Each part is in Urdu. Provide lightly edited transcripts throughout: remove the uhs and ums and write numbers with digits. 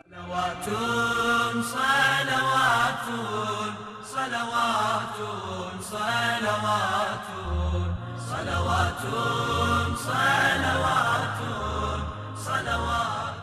صلوات صلوات صلوات صلوات صلوات صلوات صلوات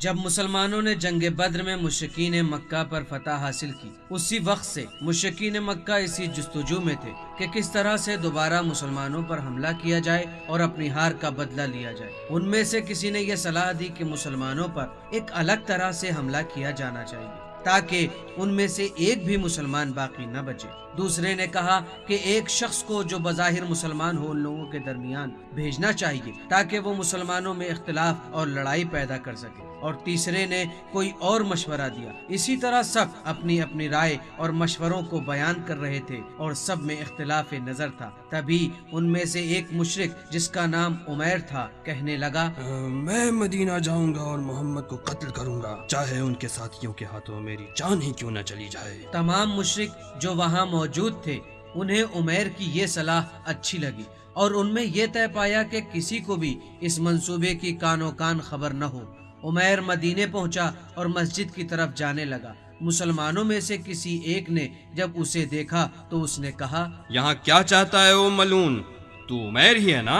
جب مسلمانوں نے جنگ بدر میں مشرکین مکہ پر فتح حاصل کی، اسی وقت سے مشرکین مکہ اسی جستجو میں تھے کہ کس طرح سے دوبارہ مسلمانوں پر حملہ کیا جائے اور اپنی ہار کا بدلہ لیا جائے۔ ان میں سے کسی نے یہ صلاح دی کہ مسلمانوں پر ایک الگ طرح سے حملہ کیا جانا چاہیے تاکہ ان میں سے ایک بھی مسلمان باقی نہ بچے۔ دوسرے نے کہا کہ ایک شخص کو جو بظاہر مسلمان ہو ان لوگوں کے درمیان بھیجنا چاہیے تاکہ وہ مسلمانوں میں اختلاف اور لڑائی پیدا کر سکے، اور تیسرے نے کوئی اور مشورہ دیا۔ اسی طرح سب اپنی اپنی رائے اور مشوروں کو بیان کر رہے تھے اور سب میں اختلاف نظر تھا۔ تبھی ان میں سے ایک مشرک جس کا نام عمیر تھا کہنے لگا، میں مدینہ جاؤں گا اور محمد کو قتل کروں گا، چاہے ان کے ساتھیوں کے ہاتھوں میری جان ہی کیوں نہ چلی جائے۔ تمام مشرک جو وہاں موجود تھے انہیں عمیر کی یہ صلاح اچھی لگی اور ان میں یہ طے پایا کہ کسی کو بھی اس منصوبے کی کانوں کان خبر نہ ہو۔ عمیر مدینے پہنچا اور مسجد کی طرف جانے لگا۔ مسلمانوں میں سے کسی ایک نے جب اسے دیکھا تو اس نے کہا، یہاں کیا چاہتا ہے او ملون؟ تو عمیر ہی ہے نا؟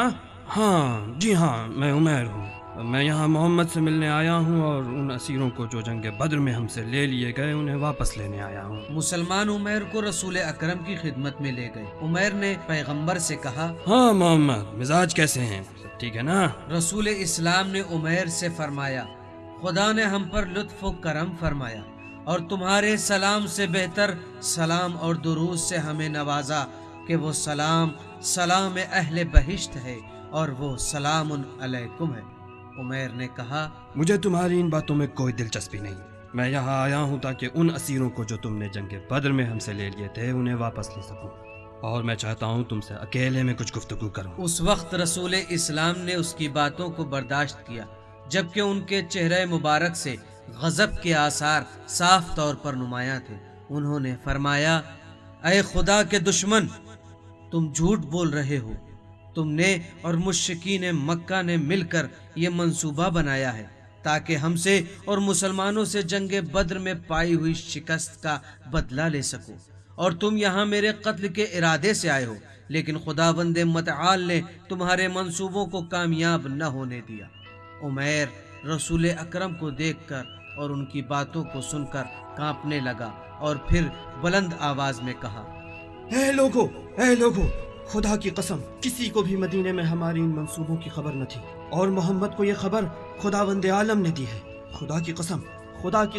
ہاں جی ہاں، میں عمیر ہوں۔ میں یہاں محمد سے ملنے آیا ہوں اور ان اسیروں کو جو جنگ بدر میں ہم سے لے لیے گئے انہیں واپس لینے آیا ہوں۔ مسلمان عمیر کو رسول اکرم کی خدمت میں لے گئے۔ عمیر نے پیغمبر سے کہا، ہاں محمد، مزاج کیسے ہیں؟ سب ٹھیک ہے نا؟ رسول اسلام نے عمیر سے فرمایا، خدا نے ہم پر لطف و کرم فرمایا اور تمہارے سلام سے بہتر سلام اور درود سے ہمیں نوازا کہ وہ سلام سلام اہل بہشت ہے اور وہ سلام علیکم ہے۔ عمیر نے کہا، مجھے تمہاری ان باتوں میں کوئی دلچسپی نہیں۔ میں یہاں آیا ہوں تاکہ ان اسیروں کو جو تم نے جنگ بدر میں ہم سے لے لیے تھے انہیں واپس لے سکوں، اور میں چاہتا ہوں تم سے اکیلے میں کچھ گفتگو کروں۔ اس وقت رسول اسلام نے اس کی باتوں کو برداشت کیا، جبکہ ان کے چہرے مبارک سے غضب کے آثار صاف طور پر نمایاں تھے۔ انہوں نے فرمایا، اے خدا کے دشمن، تم جھوٹ بول رہے ہو۔ تم نے اور مشرکین مکہ نے مل کر یہ منصوبہ بنایا ہے تاکہ ہم سے اور مسلمانوں سے جنگ بدر میں پائی ہوئی شکست کا بدلہ لے سکو، اور تم یہاں میرے قتل کے ارادے سے آئے ہو، لیکن خداوند متعال نے تمہارے منصوبوں کو کامیاب نہ ہونے دیا۔ عمیر رسول اکرم کو دیکھ کر اور ان کی باتوں کو سن کر کانپنے لگا اور پھر بلند آواز میں کہا، اے لوگو، خدا کی قسم کسی کو بھی مدینے میں ہماری ان منصوبوں کی خبر نہ تھی، اور محمد کو یہ خبر خداوند عالم نے دی ہے۔ خدا کی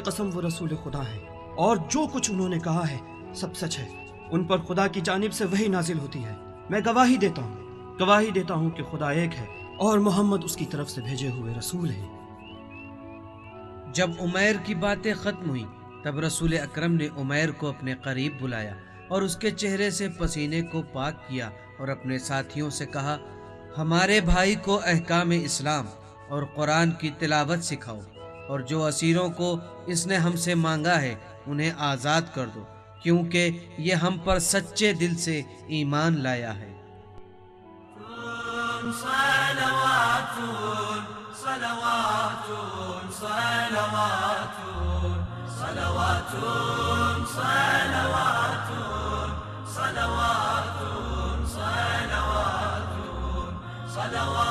قسم وہ رسول خدا ہیں، اور جو کچھ انہوں نے کہا ہے سب سچ ہے۔ ان پر خدا کی جانب سے وحی نازل ہوتی ہے۔ میں گواہی دیتا ہوں کہ خدا ایک ہے اور محمد اس کی طرف سے بھیجے ہوئے رسول ہیں۔ جب عمیر کی باتیں ختم ہوئیں تب رسول اکرم نے عمیر کو اپنے قریب بلایا اور اس کے چہرے سے پسینے کو پاک کیا اور اپنے ساتھیوں سے کہا، ہمارے بھائی کو احکام اسلام اور قرآن کی تلاوت سکھاؤ، اور جو اسیروں کو اس نے ہم سے مانگا ہے انہیں آزاد کر دو، کیونکہ یہ ہم پر سچے دل سے ایمان لایا ہے۔ صلوات صلوات صلوات صلوات صلوات صلوات صلوات صلوات